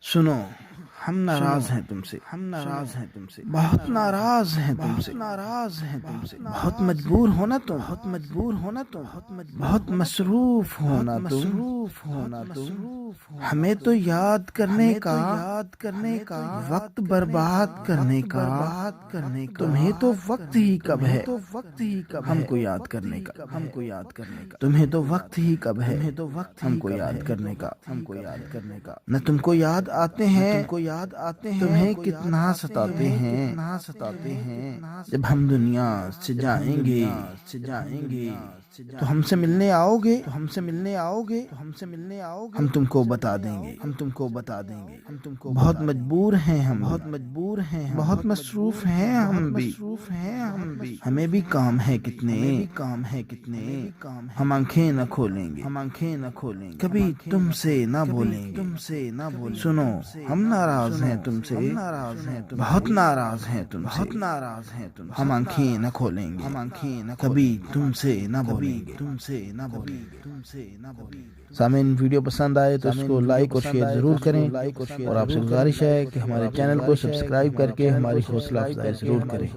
سنو، ہم ناراض ہیں تم سے، بہت ناراض ہیں تم سے، بہت مجبور ہونا تم، بہت مصروف ہونا تم، ہمیں تو یاد کرنے کا وقت برباد کرنے کا تمہیں تو وقت ہی کب ہے ہم کو یاد کرنے کا، تمہیں تو وقت ہی کب ہے ہم کو یاد کرنے کا، نہ تم کو یاد آتے ہیں تمہیں کتنا ستاتے ہیں جب ہم دنیا سے جائیں گے تو ہم سے ملنے آؤ گے، ہم تم کو بتا دیں گے، بہت مجبور ہیں ہم، بہت مصروف ہیں ہم بھی، ہمیں بھی کام ہے کتنے، ہم آنکھیں نہ کھولیں گے، کبھی تم سے نہ بولیں گے، سنو ہم ناراض ہیں تم سے، بہت ناراض ہیں تم سے، ہم آنکھیں نہ کھولیں گے، کبھی تم سے نہ بولیں گے۔ سامعین، ویڈیو پسند آئے تو اس کو لائک اور شیئر ضرور کریں، اور آپ سے گزارش ہے کہ ہمارے چینل کو سبسکرائب کر کے ہماری حوصلہ افزائی ضرور کریں۔